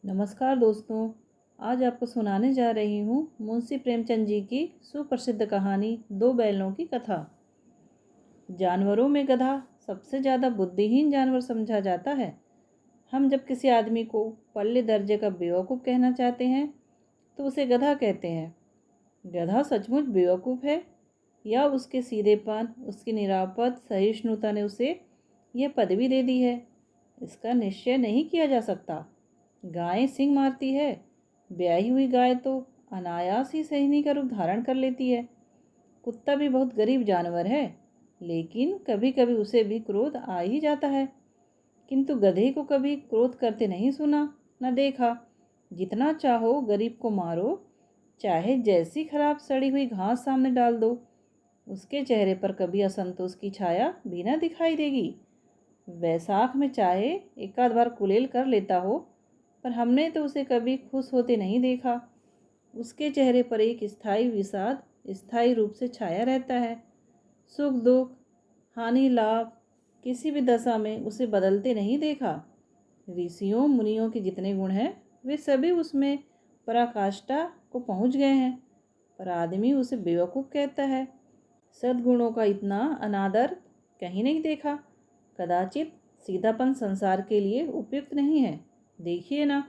नमस्कार दोस्तों। आज आपको सुनाने जा रही हूँ मुंशी प्रेमचंद जी की सुप्रसिद्ध कहानी दो बैलों की कथा। जानवरों में गधा सबसे ज़्यादा बुद्धिहीन जानवर समझा जाता है। हम जब किसी आदमी को पल्ले दर्जे का बेवकूफ़ कहना चाहते हैं तो उसे गधा कहते हैं। गधा सचमुच बेवकूफ़ है या उसके सीधेपन, उसकी निरापद सहिष्णुता ने उसे यह पदवी दे दी है, इसका निश्चय नहीं किया जा सकता। गायें सींग मारती है, ब्याही हुई गाय तो अनायास ही सैनिक का रूप धारण कर लेती है। कुत्ता भी बहुत गरीब जानवर है, लेकिन कभी कभी उसे भी क्रोध आ ही जाता है। किंतु गधे को कभी क्रोध करते नहीं सुना न देखा। जितना चाहो गरीब को मारो, चाहे जैसी खराब सड़ी हुई घास सामने डाल दो, उसके चेहरे पर कभी असंतोष की छाया भी न दिखाई देगी। वैसाख में चाहे एकाध बार कुलेल कर लेता हो, पर हमने तो उसे कभी खुश होते नहीं देखा। उसके चेहरे पर एक स्थायी विषाद स्थायी रूप से छाया रहता है। सुख दुख, हानि लाभ, किसी भी दशा में उसे बदलते नहीं देखा। ऋषियों मुनियों के जितने गुण हैं वे सभी उसमें पराकाष्ठा को पहुंच गए हैं, पर आदमी उसे बेवकूफ़ कहता है। सद्गुणों का इतना अनादर कहीं नहीं देखा। कदाचित सीधापन संसार के लिए उपयुक्त नहीं है। देखिए ना,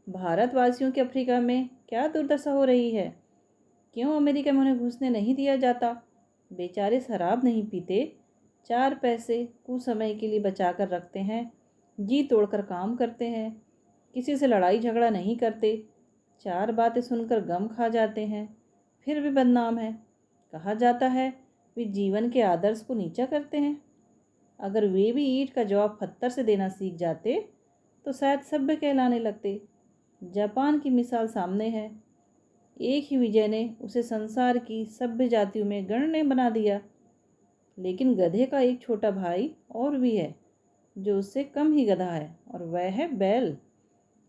भारतवासियों के अफ्रीका में क्या दुर्दशा हो रही है। क्यों अमेरिका में उन्हें घुसने नहीं दिया जाता। बेचारे शराब नहीं पीते, 4 पैसे कुछ समय के लिए बचा कर रखते हैं, जी तोड़कर काम करते हैं, किसी से लड़ाई झगड़ा नहीं करते, 4 बातें सुनकर गम खा जाते हैं, फिर भी बदनाम है। कहा जाता है वे जीवन के आदर्श को नीचा करते हैं। अगर वे भी ईंट का जवाब पत्थर से देना सीख जाते तो शायद सभ्य कहलाने लगते। जापान की मिसाल सामने है। एक ही विजय ने उसे संसार की सभ्य जातियों में गण्य बना दिया। लेकिन गधे का एक छोटा भाई और भी है जो उससे कम ही गधा है, और वह है बैल।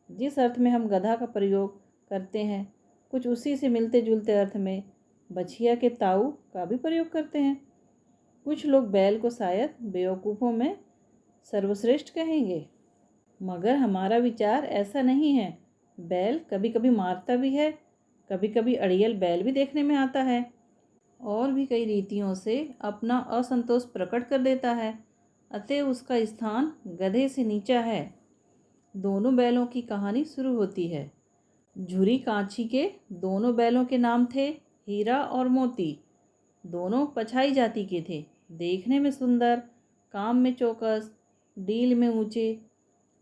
जिस अर्थ में हम गधा का प्रयोग करते हैं, कुछ उसी से मिलते जुलते अर्थ में बछिया के ताऊ का भी प्रयोग करते हैं। कुछ लोग बैल को शायद बेवकूफ़ों में सर्वश्रेष्ठ कहेंगे, मगर हमारा विचार ऐसा नहीं है। बैल कभी कभी मारता भी है, कभी कभी अड़ियल बैल भी देखने में आता है, और भी कई रीतियों से अपना असंतोष प्रकट कर देता है। अतः उसका स्थान गधे से नीचा है। दोनों बैलों की कहानी शुरू होती है। झुरी कांची के दोनों बैलों के नाम थे हीरा और मोती। दोनों पछाई जाति के थे, देखने में सुंदर, काम में चौकस, डील में ऊंचे।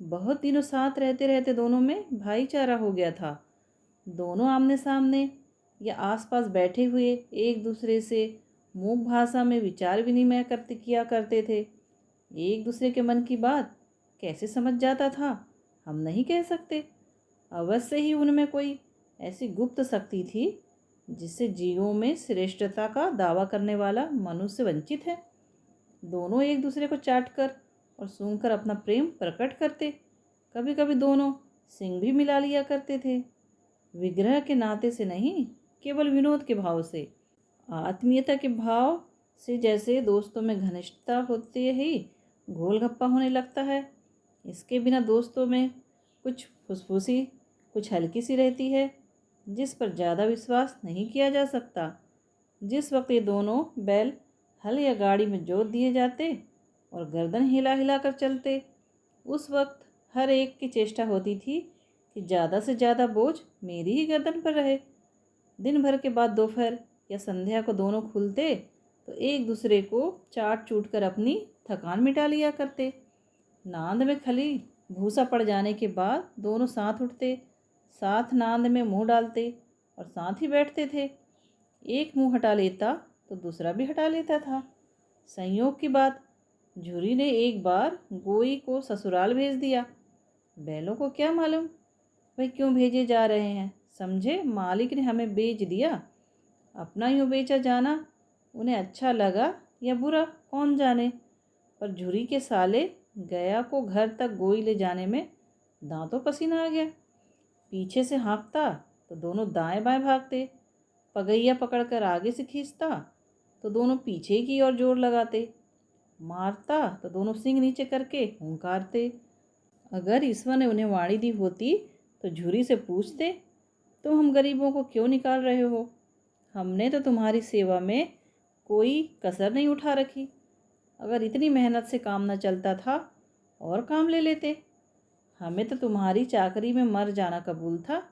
बहुत दिनों साथ रहते रहते दोनों में भाईचारा हो गया था। दोनों आमने सामने या आसपास बैठे हुए एक दूसरे से मूक भाषा में विचार विनिमय करते थे। एक दूसरे के मन की बात कैसे समझ जाता था हम नहीं कह सकते। अवश्य ही उनमें कोई ऐसी गुप्त शक्ति थी जिससे जीवों में श्रेष्ठता का दावा करने वाला मनुष्य वंचित है। दोनों एक दूसरे को चाटकर और सूंघकर अपना प्रेम प्रकट करते। कभी कभी दोनों सिंग भी मिला लिया करते थे, विग्रह के नाते से नहीं, केवल विनोद के भाव से, आत्मीयता के भाव से। जैसे दोस्तों में घनिष्ठता होते ही गोलगप्पा होने लगता है। इसके बिना दोस्तों में कुछ फुसफुसी, कुछ हल्की सी रहती है, जिस पर ज़्यादा विश्वास नहीं किया जा सकता। जिस वक्त ये दोनों बैल हल या गाड़ी में जोत दिए जाते और गर्दन हिला हिला कर चलते, उस वक्त हर एक की चेष्टा होती थी कि ज़्यादा से ज़्यादा बोझ मेरी ही गर्दन पर रहे। दिन भर के बाद दोपहर या संध्या को दोनों खुलते तो एक दूसरे को चाट चूट कर अपनी थकान मिटा लिया करते। नांद में खली भूसा पड़ जाने के बाद दोनों साथ उठते, साथ नांद में मुंह डालते और साथ ही बैठते थे। एक मुंह हटा लेता तो दूसरा भी हटा लेता था। संयोग की बात, झुरी ने एक बार गोई को ससुराल भेज दिया। बैलों को क्या मालूम भाई क्यों भेजे जा रहे हैं। समझे मालिक ने हमें बेच दिया। अपना यूँ बेचा जाना उन्हें अच्छा लगा या बुरा कौन जाने, पर झुरी के साले गया को घर तक गोई ले जाने में दांतों पसीना आ गया। पीछे से हाँकता तो दोनों दाएं बाएं भागते, पगैया पकड़कर आगे से खींचता तो दोनों पीछे की ओर जोर लगाते, मारता तो दोनों सींग नीचे करके हुंकारते। अगर ईश्वर ने उन्हें वाणी दी होती तो झुरी से पूछते, तुम हम गरीबों को क्यों निकाल रहे हो? हमने तो तुम्हारी सेवा में कोई कसर नहीं उठा रखी। अगर इतनी मेहनत से काम न चलता था और काम ले लेते। हमें तो तुम्हारी चाकरी में मर जाना कबूल था।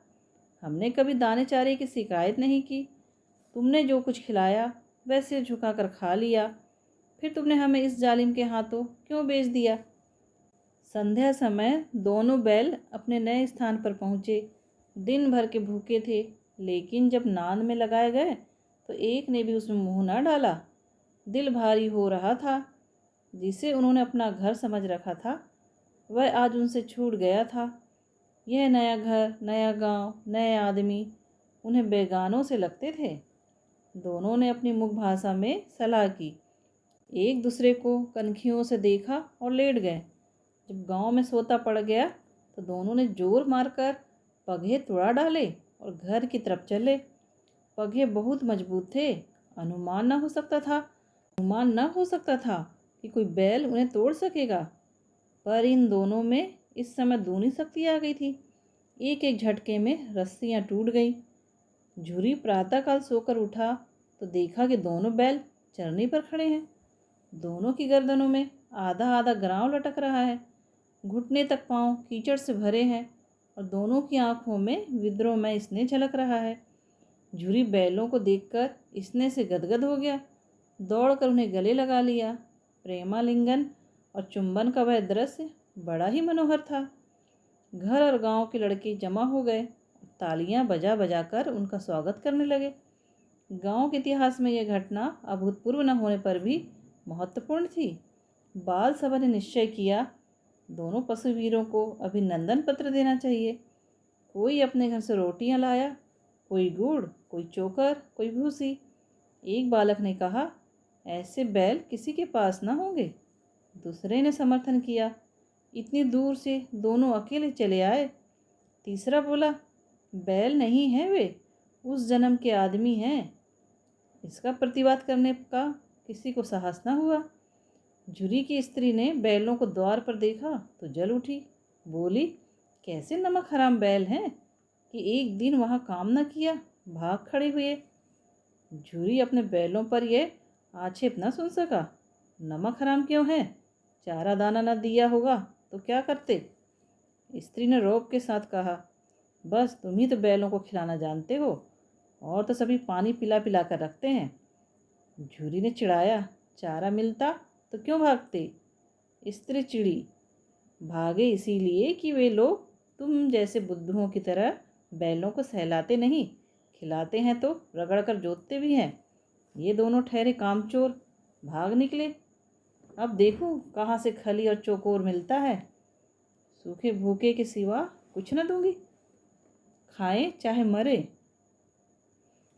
हमने कभी दाने चारे की शिकायत नहीं की। तुमने जो कुछ खिलाया वैसे झुका कर खा लिया। फिर तुमने हमें इस जालिम के हाथों क्यों बेच दिया? संध्या समय दोनों बैल अपने नए स्थान पर पहुँचे। दिन भर के भूखे थे, लेकिन जब नांद में लगाए गए तो एक ने भी उसमें मुंह न डाला। दिल भारी हो रहा था। जिसे उन्होंने अपना घर समझ रखा था वह आज उनसे छूट गया था। यह नया घर, नया गांव, नए आदमी उन्हें बेगानों से लगते थे। दोनों ने अपनी मुख भाषा में सलाह की, एक दूसरे को कनखियों से देखा और लेट गए। जब गांव में सोता पड़ गया तो दोनों ने जोर मारकर पगहे तुड़ा डाले और घर की तरफ चले। पगहे बहुत मजबूत थे। अनुमान न हो सकता था कि कोई बैल उन्हें तोड़ सकेगा। पर इन दोनों में इस समय दूनी शक्ति आ गई थी। एक एक झटके में रस्सियां टूट गई। झुरी प्रातःकाल सोकर उठा तो देखा कि दोनों बैल चरनी पर खड़े हैं। दोनों की गर्दनों में आधा आधा ग्राव लटक रहा है। घुटने तक पांव कीचड़ से भरे हैं और दोनों की आंखों में विद्रोह में स्नेह झलक रहा है। झुरी बैलों को देखकर स्नेह से गदगद हो गया। दौड़कर उन्हें गले लगा लिया। प्रेमालिंगन और चुंबन का वह दृश्य बड़ा ही मनोहर था। घर और गांव के लड़के जमा हो गए। तालियां बजा बजा कर उनका स्वागत करने लगे। गांव के इतिहास में यह घटना अभूतपूर्व न होने पर भी महत्वपूर्ण थी। बाल सभा ने निश्चय किया, दोनों पशुवीरों को अभिनंदन पत्र देना चाहिए। कोई अपने घर से रोटियां लाया, कोई गुड़, कोई चोकर, कोई भूसी। एक बालक ने कहा, ऐसे बैल किसी के पास ना होंगे। दूसरे ने समर्थन किया, इतनी दूर से दोनों अकेले चले आए। तीसरा बोला, बैल नहीं हैं वे, उस जन्म के आदमी हैं। इसका प्रतिवाद करने का किसी को साहस न हुआ। झुरी की स्त्री ने बैलों को द्वार पर देखा तो जल उठी। बोली, कैसे नमक हराम बैल हैं कि एक दिन वहाँ काम न किया, भाग खड़े हुए। झुरी अपने बैलों पर यह आक्षेप न सुन सका। नमक हराम क्यों है? चारा दाना न दिया होगा तो क्या करते? स्त्री ने रौब के साथ कहा, बस तुम ही तो बैलों को खिलाना जानते हो, और तो सभी पानी पिला पिला कर रखते हैं। झुरी ने चिढ़ाया, चारा मिलता तो क्यों भागते? स्त्री चिड़ी, भागे इसीलिए कि वे लोग तुम जैसे बुद्धुओं की तरह बैलों को सहलाते नहीं, खिलाते हैं तो रगड़ कर जोतते भी हैं। ये दोनों ठहरे कामचोर, भाग निकले। अब देखो कहाँ से खली और चौकोर मिलता है। सूखे भूखे के सिवा कुछ न दूंगी, खाएं चाहे मरे।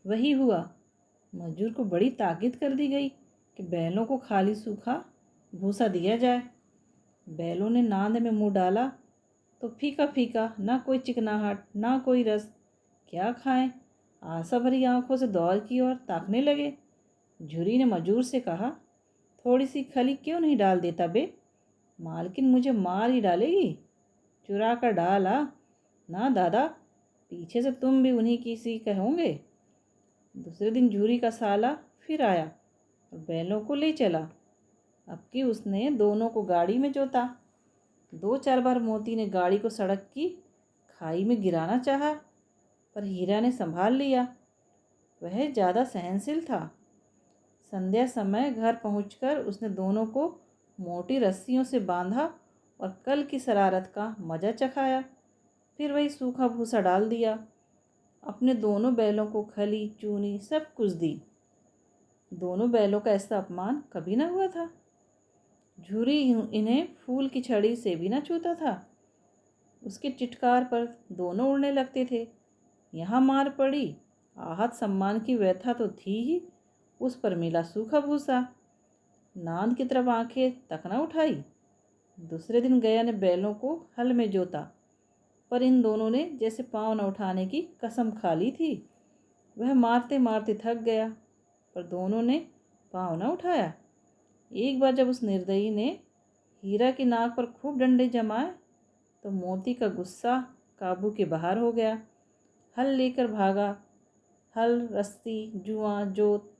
वही हुआ। मजदूर को बड़ी ताकीद कर दी गई कि बैलों को खाली सूखा भूसा दिया जाए। बैलों ने नांद में मुंह डाला तो फीका फीका, ना कोई चिकनाहट ना कोई रस। क्या खाएं? आशा भरी आंखों से दौर की ओर ताकने लगे। झुरी ने मजूर से कहा, थोड़ी सी खली क्यों नहीं डाल देता बे? मालकिन मुझे मार ही डालेगी। चुरा कर डाला ना दादा, पीछे से तुम भी उन्हीं की सी कहोगे। दूसरे दिन झुरी का साला फिर आया और बैलों को ले चला। अब कि उसने दोनों को गाड़ी में जोता। 2-4 बार मोती ने गाड़ी को सड़क की खाई में गिराना चाहा, पर हीरा ने संभाल लिया। वह ज़्यादा सहनशील था। संध्या समय घर पहुंचकर उसने दोनों को मोटी रस्सियों से बांधा और कल की शरारत का मजा चखाया। फिर वही सूखा भूसा डाल दिया। अपने दोनों बैलों को खली चूनी सब कुछ दी। दोनों बैलों का ऐसा अपमान कभी न हुआ था। झुरी इन्हें फूल की छड़ी से भी न छूता था। उसके चिटकार पर दोनों उड़ने लगते थे। यहाँ मार पड़ी, आहत सम्मान की व्यथा तो थी ही, उस पर मिला सूखा भूसा। नांद की तरफ आंखें तक न उठाई। दूसरे दिन गया ने बैलों को हल में जोता, पर इन दोनों ने जैसे पाँव न उठाने की कसम खा ली थी। वह मारते मारते थक गया, पर दोनों ने पाँव न उठाया। एक बार जब उस निर्दयी ने हीरा की नाक पर खूब डंडे जमाए तो मोती का गुस्सा काबू के बाहर हो गया। हल लेकर भागा। हल, रस्सी, जुआं, जोत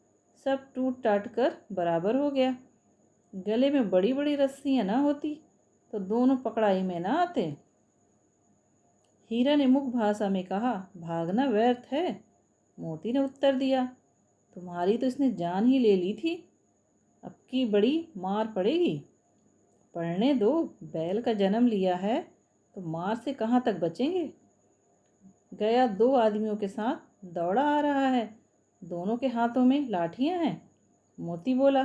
सब टूट टाट कर बराबर हो गया। गले में बड़ी बड़ी रस्सियां ना होती तो दोनों पकड़ाई में ना आते। हीरा ने मुख भाषा में कहा, भागना व्यर्थ है। मोती ने उत्तर दिया, तुम्हारी तो इसने जान ही ले ली थी, अब की बड़ी मार पड़ेगी। पढ़ने दो, बैल का जन्म लिया है तो मार से कहाँ तक बचेंगे। गया 2 आदमियों के साथ दौड़ा आ रहा है, दोनों के हाथों में लाठियां हैं। मोती बोला,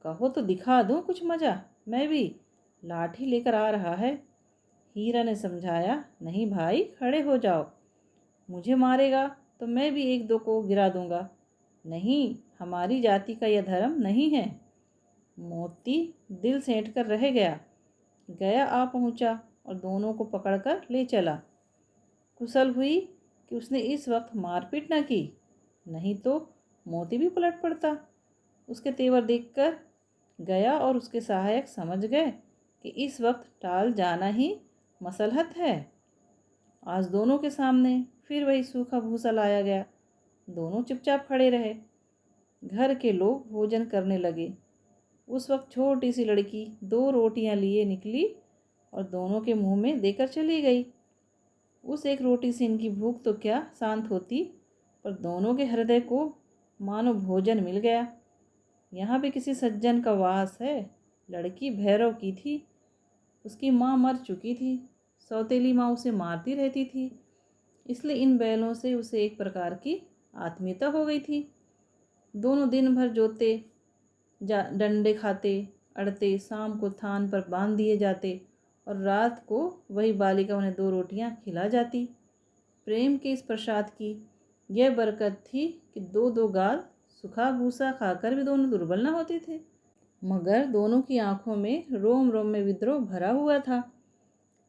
कहो तो दिखा दूं कुछ मजा, मैं भी। लाठी लेकर आ रहा है। हीरा ने समझाया, नहीं भाई, खड़े हो जाओ, मुझे मारेगा तो मैं भी 1-2 को गिरा दूंगा। नहीं, हमारी जाति का यह धर्म नहीं है। मोती दिल सेंट कर रह गया। गया आ पहुंचा और दोनों को पकड़कर ले चला। कुशल हुई कि उसने इस वक्त मारपीट न की, नहीं तो मोती भी पलट पड़ता। उसके तेवर देखकर गया और उसके सहायक समझ गए कि इस वक्त टाल जाना ही मसलहत है। आज दोनों के सामने फिर वही सूखा भूसा लाया गया। दोनों चुपचाप खड़े रहे। घर के लोग भोजन करने लगे। उस वक्त छोटी सी लड़की 2 रोटियां लिए निकली और दोनों के मुंह में देकर चली गई। उस एक रोटी से इनकी भूख तो क्या शांत होती, पर दोनों के हृदय को मानो भोजन मिल गया। यहाँ भी किसी सज्जन का वास है। लड़की भैरव की थी। उसकी माँ मर चुकी थी। सौतेली माँ उसे मारती रहती थी, इसलिए इन बैलों से उसे एक प्रकार की आत्मीयता हो गई थी। दोनों दिन भर जोते डंडे खाते अड़ते, शाम को थान पर बांध दिए जाते और रात को वही बालिका उन्हें 2 रोटियां खिला जाती। प्रेम के इस प्रसाद की यह बरकत थी कि 2-2 गाल सूखा भूसा खाकर भी दोनों दुर्बल न होते थे। मगर दोनों की आंखों में रोम रोम में विद्रोह भरा हुआ था।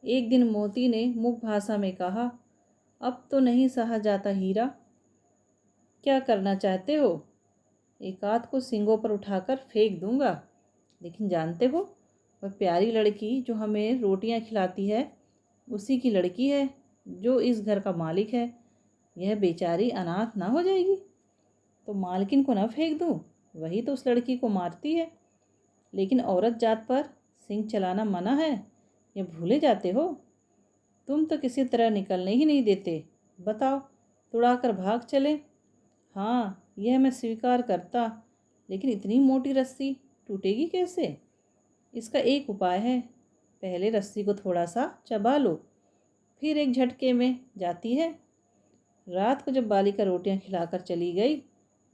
एक दिन मोती ने मुख भाषा में कहा, अब तो नहीं सहा जाता हीरा, क्या करना चाहते हो? एक आध को सींगों पर उठाकर फेंक दूंगा, लेकिन जानते हो, वह प्यारी लड़की जो हमें रोटियां खिलाती है उसी की लड़की है जो इस घर का मालिक है। यह बेचारी अनाथ ना हो जाएगी तो मालकिन को न फेंक दूं, वही तो उस लड़की को मारती है। लेकिन औरत जात पर सिंग चलाना मना है, यह भूले जाते हो। तुम तो किसी तरह निकलने ही नहीं देते। बताओ, तुड़ाकर भाग चले। हाँ, यह मैं स्वीकार करता, लेकिन इतनी मोटी रस्सी टूटेगी कैसे? इसका एक उपाय है, पहले रस्सी को थोड़ा सा चबा लो, फिर एक झटके में जाती है। रात को जब बालिका रोटियां खिलाकर चली गई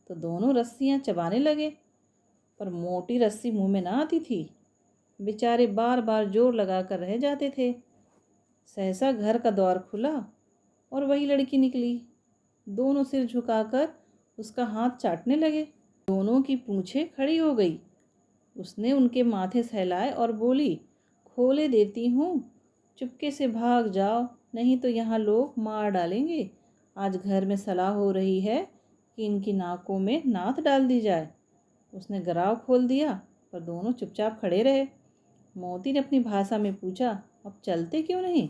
तो दोनों रस्सियां चबाने लगे, पर मोटी रस्सी मुंह में ना आती थी। बेचारे बार बार जोर लगाकर रह जाते थे। सहसा घर का द्वार खुला और वही लड़की निकली। दोनों सिर झुकाकर उसका हाथ चाटने लगे। दोनों की पूंछें खड़ी हो गई। उसने उनके माथे सहलाए और बोली, खोले देती हूँ, चुपके से भाग जाओ, नहीं तो यहाँ लोग मार डालेंगे। आज घर में सलाह हो रही है कि इनकी नाकों में नाथ डाल दी जाए। उसने गराव खोल दिया, पर दोनों चुपचाप खड़े रहे। मोती ने अपनी भाषा में पूछा, अब चलते क्यों नहीं?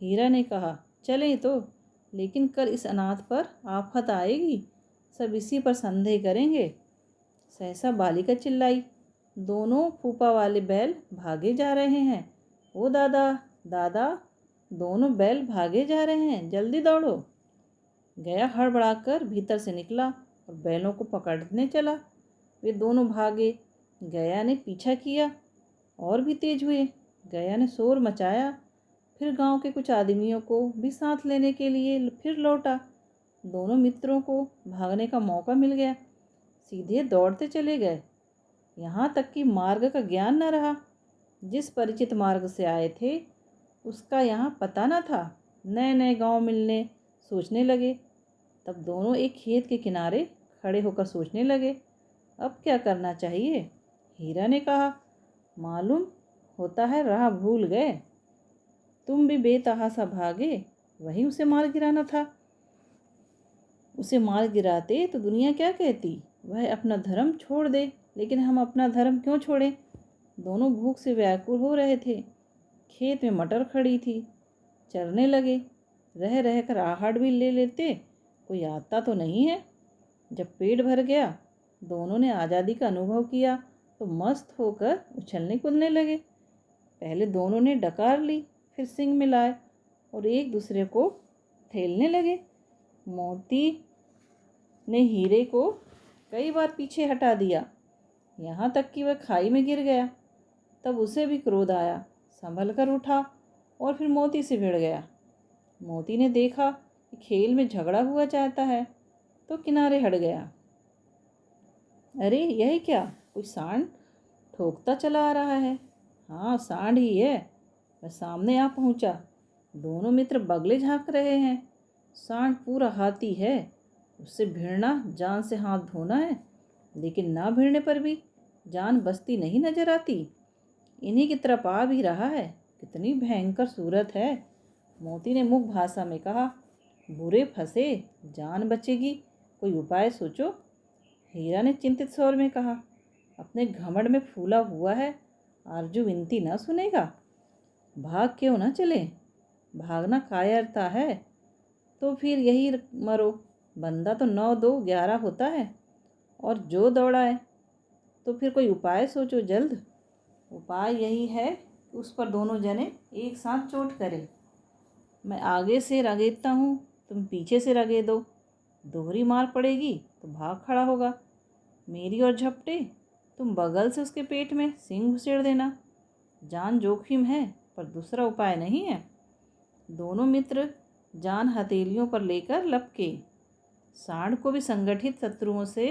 हीरा ने कहा, चलें तो, लेकिन कल इस अनाथ पर आफत आएगी, सब इसी पर संदेह करेंगे। सहसा बालिका चिल्लाई, दोनों फूफा वाले बैल भागे जा रहे हैं। ओ दादा, दादा, दोनों बैल भागे जा रहे हैं, जल्दी दौड़ो। गया हड़बड़ाकर भीतर से निकला और बैलों को पकड़ने चला। वे दोनों भागे। गया ने पीछा किया और भी तेज हुए। गया ने शोर मचाया, फिर गांव के कुछ आदमियों को भी साथ लेने के लिए फिर लौटा। दोनों मित्रों को भागने का मौका मिल गया, सीधे दौड़ते चले गए। यहाँ तक कि मार्ग का ज्ञान न रहा। जिस परिचित मार्ग से आए थे उसका यहाँ पता न था। नए नए गांव मिलने सोचने लगे। तब दोनों एक खेत के किनारे खड़े होकर सोचने लगे, अब क्या करना चाहिए। हीरा ने कहा, मालूम होता है राह भूल गए। तुम भी बेतहासा भागे, वही उसे मार गिराना था। उसे मार गिराते तो दुनिया क्या कहती, वह अपना धर्म छोड़ दे, लेकिन हम अपना धर्म क्यों छोड़ें। दोनों भूख से व्याकुल हो रहे थे। खेत में मटर खड़ी थी, चरने लगे। रह रह कर आहट भी ले लेते, कोई आता तो नहीं है। जब पेट भर गया, दोनों ने आज़ादी का अनुभव किया तो मस्त होकर उछलने कूदने लगे। पहले दोनों ने डकार ली, फिर सींग मिलाए और एक दूसरे को ठेलने लगे। मोती ने हीरे को कई बार पीछे हटा दिया, यहाँ तक कि वह खाई में गिर गया। तब उसे भी क्रोध आया, संभल कर उठा और फिर मोती से भिड़ गया। मोती ने देखा कि खेल में झगड़ा हुआ चाहता है तो किनारे हट गया। अरे यह क्या, कोई सांड ठोकता चला आ रहा है। हाँ, सांड ही है। वह सामने आ पहुंचा। दोनों मित्र बगले झांक रहे हैं। सांड पूरा हाथी है, उससे भिड़ना जान से हाथ धोना है, लेकिन ना भिड़ने पर भी जान बचती नहीं नजर आती। इन्हीं की तरफ आ भी रहा है। कितनी भयंकर सूरत है। मोती ने मुख भाषा में कहा, बुरे फंसे, जान बचेगी, कोई उपाय सोचो। हीरा ने चिंतित स्वर में कहा, अपने घमंड में फूला हुआ है, आरजू विनती न सुनेगा। भाग क्यों न चले, भागना कायरता है तो फिर यही मरो। बंदा तो 9 2 11 होता है, और जो दौड़ाए। तो फिर कोई उपाय सोचो जल्द। उपाय यही है कि उस पर दोनों जने एक साथ चोट करें। मैं आगे से रगेदता हूँ, तुम पीछे से रगेदो। दोहरी मार पड़ेगी तो भाग खड़ा होगा। मेरी ओर झपटे, तुम बगल से उसके पेट में सींग घुसेड़ देना। जान जोखिम है, पर दूसरा उपाय नहीं है। दोनों मित्र जान हथेलियों पर लेकर लपके। सांड को भी संगठित शत्रुओं से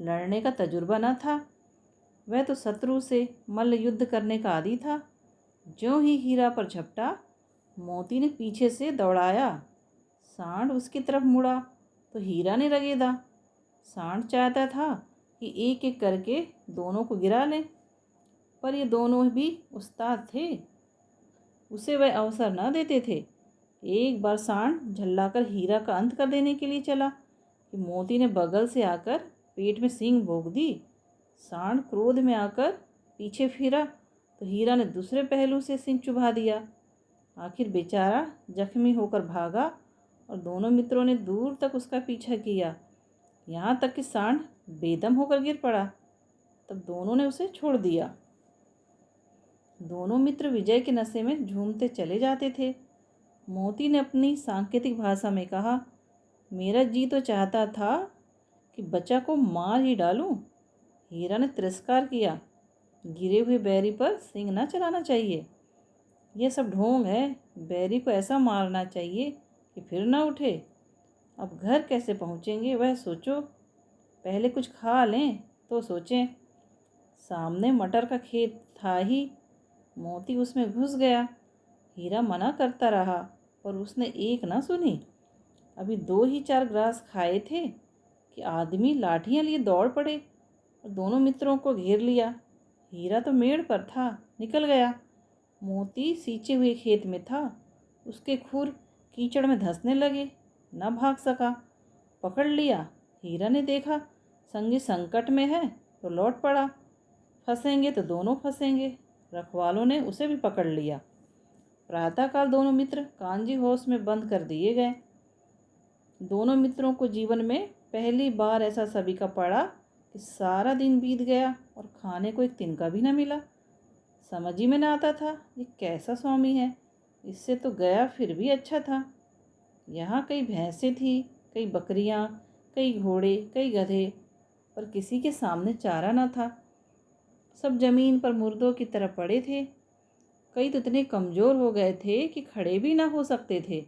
लड़ने का तजुर्बा न था। वह तो शत्रु से मल्ल युद्ध करने का आदी था। ज्यों ही हीरा पर झपटा, मोती ने पीछे से दौड़ाया। सांड उसकी तरफ मुड़ा तो हीरा ने रगेदा। सांड चाहता था कि एक एक करके दोनों को गिरा ले, पर ये दोनों भी उस्ताद थे, उसे वह अवसर न देते थे। एक बार सांड झल्लाकर हीरा का अंत कर देने के लिए चला कि मोती ने बगल से आकर पेट में सींग भोंक दी। सांड क्रोध में आकर पीछे फिरा तो हीरा ने दूसरे पहलू से सींग चुभा दिया। आखिर बेचारा जख्मी होकर भागा और दोनों मित्रों ने दूर तक उसका पीछा किया, यहाँ तक कि सांड बेदम होकर गिर पड़ा। तब दोनों ने उसे छोड़ दिया। दोनों मित्र विजय के नशे में झूमते चले जाते थे। मोती ने अपनी सांकेतिक भाषा में कहा, मेरा जी तो चाहता था कि बच्चा को मार ही डालूं। हीरा ने तिरस्कार किया, गिरे हुए बैरी पर सींग न चलाना चाहिए। यह सब ढोंग है। बैरी को ऐसा मारना चाहिए कि फिर न उठे। अब घर कैसे पहुँचेंगे वह सोचो, पहले कुछ खा लें तो सोचें। सामने मटर का खेत था ही, मोती उसमें घुस गया। हीरा मना करता रहा, पर उसने एक ना सुनी। अभी 2 ही 4 ग्रास खाए थे कि आदमी लाठियाँ लिए दौड़ पड़े और दोनों मित्रों को घेर लिया। हीरा तो मेड़ पर था, निकल गया। मोती सींचे हुए खेत में था, उसके खुर कीचड़ में धंसने लगे, न भाग सका। पकड़ लिया। हीरा ने देखा संगी संकट में है तो लौट पड़ा, फंसेंगे तो दोनों फंसेंगे। रखवालों ने उसे भी पकड़ लिया। प्रातःकाल दोनों मित्र कांजी हाउस में बंद कर दिए गए। दोनों मित्रों को जीवन में पहली बार ऐसा सभी का पड़ा कि सारा दिन बीत गया और खाने को एक तिनका भी न मिला। समझ ही में न आता था ये कैसा स्वामी है, इससे तो गया फिर भी अच्छा था। यहाँ कई भैंसें थी, कई बकरियाँ, कई घोड़े, कई गधे, पर किसी के सामने चारा न था। सब जमीन पर मुर्दों की तरह पड़े थे। कई तो इतने कमज़ोर हो गए थे कि खड़े भी ना हो सकते थे।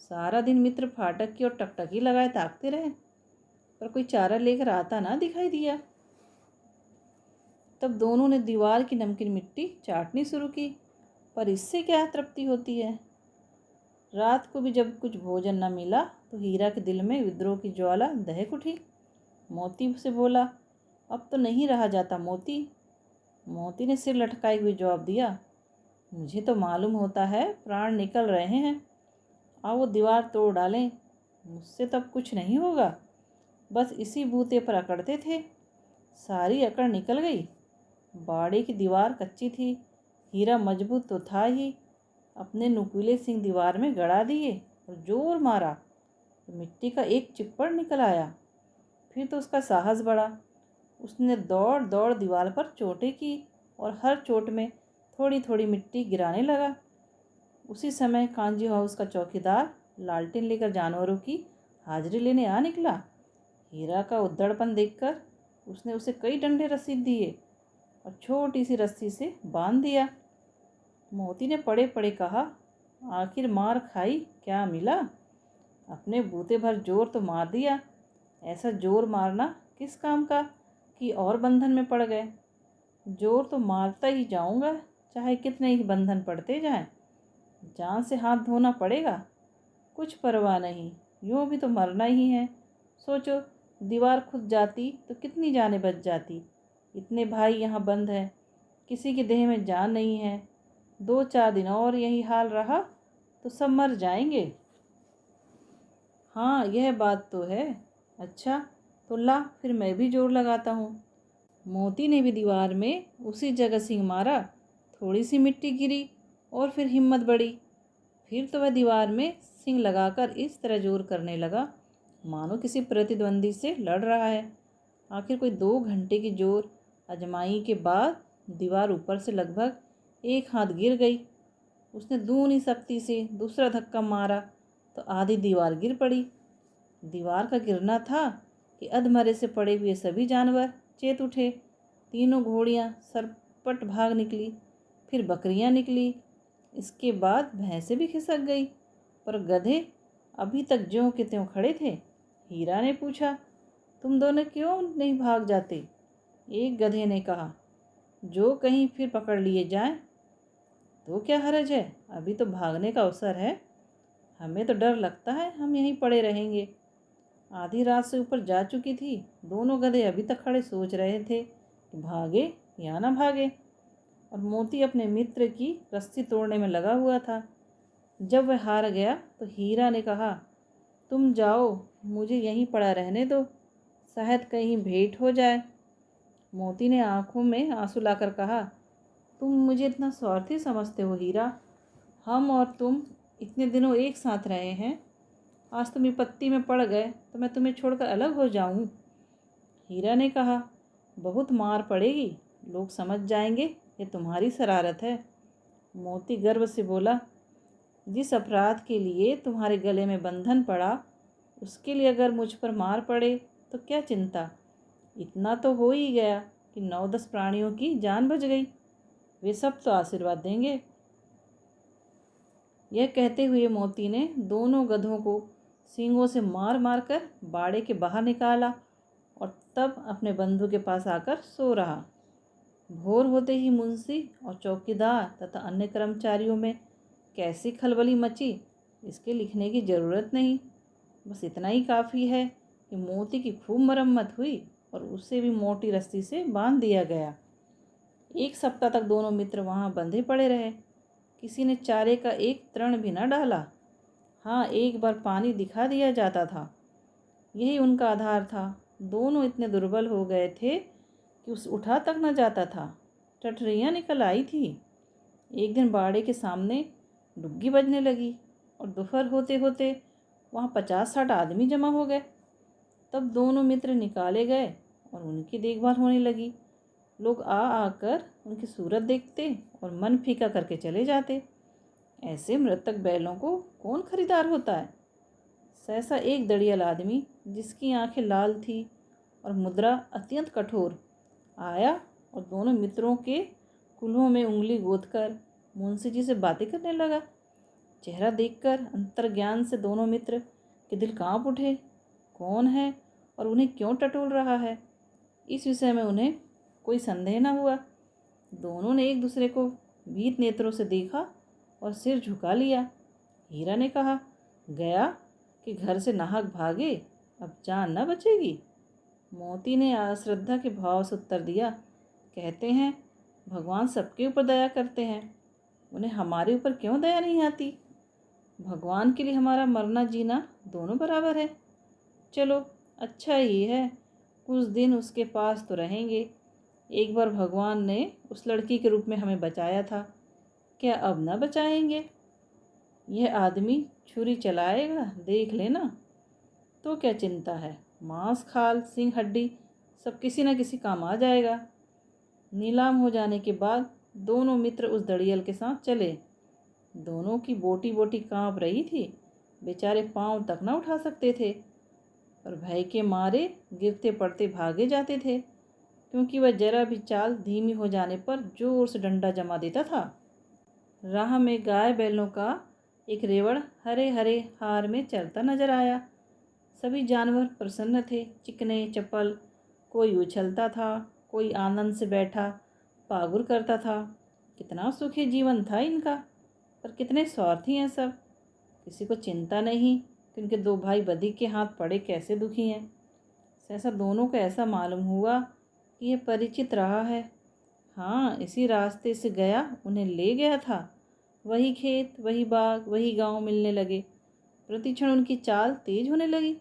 सारा दिन मित्र फाटक की ओर टकटकी लगाए ताकते रहे, पर कोई चारा लेकर आता ना दिखाई दिया। तब दोनों ने दीवार की नमकीन मिट्टी चाटनी शुरू की, पर इससे क्या तृप्ति होती है। रात को भी जब कुछ भोजन न मिला तो हीरा के दिल में विद्रोह की ज्वाला दहक उठी। मोती से बोला, अब तो नहीं रहा जाता मोती। मोती ने सिर लटकाए हुए जवाब दिया, मुझे तो मालूम होता है प्राण निकल रहे हैं। आओ वो दीवार तोड़ डालें, मुझसे तब कुछ नहीं होगा। बस इसी बूते पर अकड़ते थे, सारी अकड़ निकल गई। बाड़े की दीवार कच्ची थी, हीरा मजबूत तो था ही। अपने नुकीले सिंग दीवार में गड़ा दिए और जोर मारा तो मिट्टी का एक चिप्पड़ निकल आया। फिर तो उसका साहस बढ़ा। उसने दौड़ दौड़ दीवार पर चोटें की और हर चोट में थोड़ी थोड़ी मिट्टी गिराने लगा। उसी समय कांजी हाउस का चौकीदार लालटेन लेकर जानवरों की हाजिरी लेने आ निकला। हीरा का उद्दड़पन देखकर उसने उसे कई डंडे रसीद दिए और छोटी सी रस्सी से बांध दिया। मोती ने पड़े पड़े कहा, आखिर मार खाई, क्या मिला? अपने बूते भर जोर तो मार दिया, ऐसा जोर मारना किस काम का कि और बंधन में पड़ गए। जोर तो मारता ही जाऊंगा, चाहे कितने ही बंधन पड़ते जाएं। जान से हाथ धोना पड़ेगा, कुछ परवाह नहीं, यूँ भी तो मरना ही है। सोचो, दीवार खुद जाती तो कितनी जानें बच जाती। इतने भाई यहाँ बंद हैं, किसी की देह में जान नहीं है। 2-4 दिन और यही हाल रहा तो सब मर जाएंगे। हाँ, यह बात तो है। अच्छा, तो ला फिर मैं भी जोर लगाता हूँ। मोती ने भी दीवार में उसी जगह सिंग मारा। थोड़ी सी मिट्टी गिरी और फिर हिम्मत बढ़ी। फिर तो वह दीवार में सिंग लगाकर इस तरह जोर करने लगा मानो किसी प्रतिद्वंदी से लड़ रहा है। आखिर कोई 2 घंटे की जोर आजमाई के बाद दीवार ऊपर से लगभग 1 हाथ गिर गई। उसने दूनी सख्ती से दूसरा धक्का मारा तो आधी दीवार गिर पड़ी। दीवार का गिरना था कि अधमरे से पड़े हुए सभी जानवर चेत उठे। तीनों घोड़ियाँ सरपट भाग निकली, फिर बकरियाँ निकली, इसके बाद भैंसें भी खिसक गई, पर गधे अभी तक ज्यों के त्यों खड़े थे। हीरा ने पूछा, तुम दोनों क्यों नहीं भाग जाते? एक गधे ने कहा, जो कहीं फिर पकड़ लिए जाएं तो क्या हर्ज है, अभी तो भागने का अवसर है। हमें तो डर लगता है हम यहीं पड़े रहेंगे। आधी रात से ऊपर जा चुकी थी, दोनों गधे अभी तक खड़े सोच रहे थे कि भागे या ना भागे। और मोती अपने मित्र की रस्सी तोड़ने में लगा हुआ था। जब वह हार गया तो हीरा ने कहा, तुम जाओ, मुझे यहीं पड़ा रहने दो, शायद कहीं भेंट हो जाए। मोती ने आंखों में आंसू लाकर कहा, तुम मुझे इतना स्वार्थी समझते हो हीरा? हम और तुम इतने दिनों एक साथ रहे हैं, आज तुम विपत्ति में पड़ गए तो मैं तुम्हें छोड़कर अलग हो जाऊं? हीरा ने कहा, बहुत मार पड़ेगी, लोग समझ जाएंगे ये तुम्हारी शरारत है। मोती गर्व से बोला, जिस अपराध के लिए तुम्हारे गले में बंधन पड़ा, उसके लिए अगर मुझ पर मार पड़े तो क्या चिंता। इतना तो हो ही गया कि 9-10 प्राणियों की जान बच गई, वे सब तो आशीर्वाद देंगे। यह कहते हुए मोती ने दोनों गधों को सींगों से मार मार कर बाड़े के बाहर निकाला और तब अपने बंधु के पास आकर सो रहा। भोर होते ही मुंशी और चौकीदार तथा अन्य कर्मचारियों में कैसी खलबली मची, इसके लिखने की ज़रूरत नहीं। बस इतना ही काफ़ी है कि मोती की खूब मरम्मत हुई और उसे भी मोटी रस्सी से बांध दिया गया। 1 सप्ताह तक दोनों मित्र वहाँ बंधे पड़े रहे। किसी ने चारे का एक तृण भी न डाला। हाँ, एक बार पानी दिखा दिया जाता था, यही उनका आधार था। दोनों इतने दुर्बल हो गए थे कि उस उठा तक न जाता था। टटरियाँ निकल आई थी। एक दिन बाड़े के सामने डुग्गी बजने लगी और दोपहर होते होते वहाँ 50-60 आदमी जमा हो गए। तब दोनों मित्र निकाले गए और उनकी देखभाल होने लगी। लोग आ आकर उनकी सूरत देखते और मन फीका करके चले जाते। ऐसे मृतक बैलों को कौन खरीदार होता है? सहसा एक दड़ियल आदमी, जिसकी आंखें लाल थी और मुद्रा अत्यंत कठोर, आया और दोनों मित्रों के कुल्हों में उंगली गोदकर मुंशी जी से बातें करने लगा। चेहरा देखकर अंतर्ज्ञान से दोनों मित्र के दिल कांप उठे। कौन है और उन्हें क्यों टटोल रहा है, इस विषय में उन्हें कोई संदेह न हुआ। दोनों ने एक दूसरे को भीत नेत्रों से देखा और सिर झुका लिया। हीरा ने कहा, गया कि घर से नाहक भागे, अब जान न बचेगी। मोती ने अश्रद्धा के भाव से उत्तर दिया, कहते हैं भगवान सबके ऊपर दया करते हैं, उन्हें हमारे ऊपर क्यों दया नहीं आती? भगवान के लिए हमारा मरना जीना दोनों बराबर है। चलो, अच्छा ही है, कुछ दिन उसके पास तो रहेंगे। एक बार भगवान ने उस लड़की के रूप में हमें बचाया था, क्या अब न बचाएंगे? यह आदमी छुरी चलाएगा, देख लेना। तो क्या चिंता है, मांस खाल सिंग हड्डी सब किसी न किसी काम आ जाएगा। नीलाम हो जाने के बाद दोनों मित्र उस दड़ियल के साथ चले। दोनों की बोटी बोटी कांप रही थी, बेचारे पांव तक न उठा सकते थे, और भय के मारे गिरते पड़ते भागे जाते थे, क्योंकि वह जरा भी चाल धीमी हो जाने पर जोर से डंडा जमा देता था। राह में गाय बैलों का एक रेवड़ हरे हरे हार में चलता नजर आया। सभी जानवर प्रसन्न थे, चिकने चपल, कोई उछलता था, कोई आनंद से बैठा पागुर करता था। कितना सुखी जीवन था इनका, पर कितने स्वार्थी हैं सब। किसी को चिंता नहीं कि उनके दो भाई बदी के हाथ पड़े कैसे दुखी हैं। सहसा दोनों को ऐसा मालूम हुआ कि यह परिचित रहा है। हाँ, इसी रास्ते से गया, उन्हें ले गया था। वही खेत, वही बाग, वही गांव मिलने लगे। प्रतिक्षण उनकी चाल तेज होने लगी।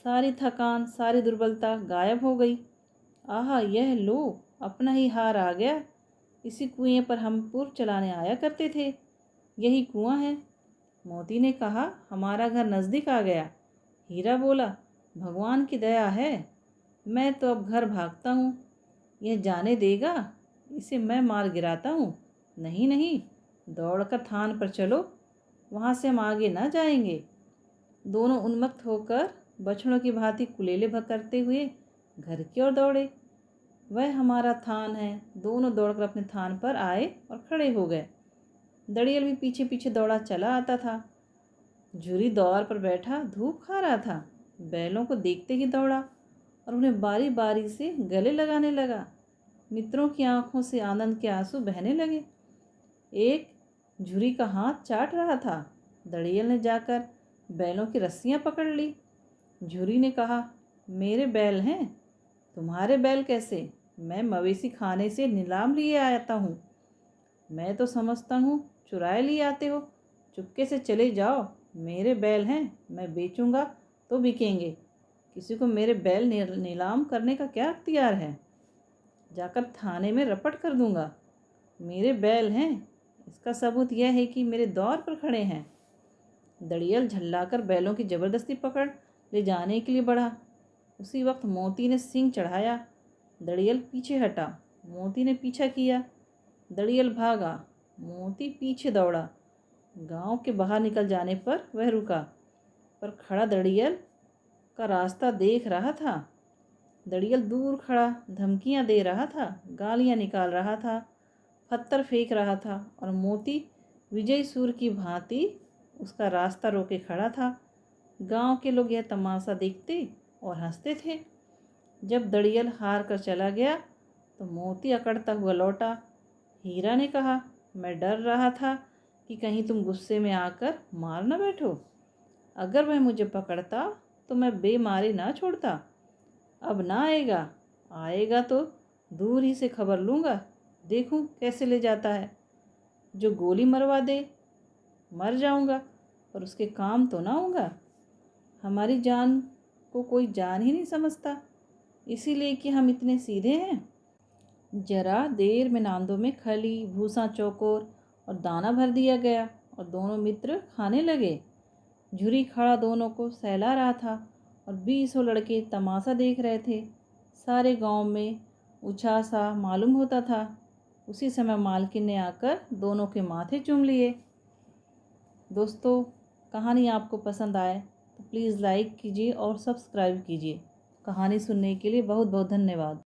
सारी थकान, सारी दुर्बलता गायब हो गई। आहा, यह लो, अपना ही हार आ गया। इसी कुएं पर हम पूर्व चलाने आया करते थे। यही कुआं है। मोती ने कहा, हमारा घर नज़दीक आ गया। हीरा बोला, भगवान की दया है, मैं तो अब घर भागता हूँ। यह जाने देगा, इसे मैं मार गिराता हूँ। नहीं नहीं, दौड़कर थान पर चलो, वहाँ से हम आगे ना जाएंगे। दोनों उन्मत्त होकर बछड़ों की भांति कुलेले करते हुए घर की ओर दौड़े। वह हमारा थान है। दोनों दौड़कर अपने थान पर आए और खड़े हो गए। दड़ियल भी पीछे पीछे दौड़ा चला आता था। झुरी द्वार पर बैठा धूप खा रहा था। बैलों को देखते ही दौड़ा और उन्हें बारी बारी से गले लगाने लगा। मित्रों की आंखों से आनंद के आंसू बहने लगे। एक झुरी का हाथ चाट रहा था। दड़ियल ने जाकर बैलों की रस्सियां पकड़ ली। झुरी ने कहा, मेरे बैल हैं, तुम्हारे बैल कैसे? मैं मवेशी खाने से नीलाम लिए आता हूँ। मैं तो समझता हूँ चुराए लिए आते हो। चुपके से चले जाओ, मेरे बैल हैं, मैं बेचूंगा तो बिकेंगे। किसी को मेरे बैल नीलाम करने का क्या अख्तियार है? जाकर थाने में रपट कर दूंगा। मेरे बैल हैं, इसका सबूत यह है कि मेरे द्वार पर खड़े हैं। दड़ियल झल्लाकर बैलों की जबरदस्ती पकड़ ले जाने के लिए बढ़ा। उसी वक्त मोती ने सींग चढ़ाया। दड़ियल पीछे हटा। मोती ने पीछा किया। दड़ियल भागा। मोती पीछे दौड़ा। गांव के बाहर निकल जाने पर वह रुका, पर खड़ा दड़ियल का रास्ता देख रहा था। दड़ियल दूर खड़ा धमकियां दे रहा था, गालियां निकाल रहा था, पत्थर फेंक रहा था, और मोती विजय सूर की भांति उसका रास्ता रोके खड़ा था। गांव के लोग यह तमाशा देखते और हंसते थे। जब दड़ियल हार कर चला गया तो मोती अकड़ता हुआ लौटा। हीरा ने कहा, मैं डर रहा था कि कहीं तुम गुस्से में आकर मार न बैठो। अगर वह मुझे पकड़ता तो मैं बेमारे ना छोड़ता। अब ना आएगा, आएगा तो दूर ही से खबर लूँगा, देखूं कैसे ले जाता है। जो गोली मरवा दे, मर जाऊंगा, पर उसके काम तो ना होगा। हमारी जान को कोई जान ही नहीं समझता, इसीलिए कि हम इतने सीधे हैं। जरा देर में नांदों में खली, भूसा, चौकोर और दाना भर दिया गया और दोनों मित्र खाने लगे। झुरी खड़ा दोनों को सहला रहा था और 20 लड़के तमाशा देख रहे थे। सारे गांव में उछाह सा मालूम होता था। उसी समय मालकिन ने आकर दोनों के माथे चूम लिए। दोस्तों, कहानी आपको पसंद आए तो प्लीज़ लाइक कीजिए और सब्सक्राइब कीजिए। कहानी सुनने के लिए बहुत बहुत धन्यवाद।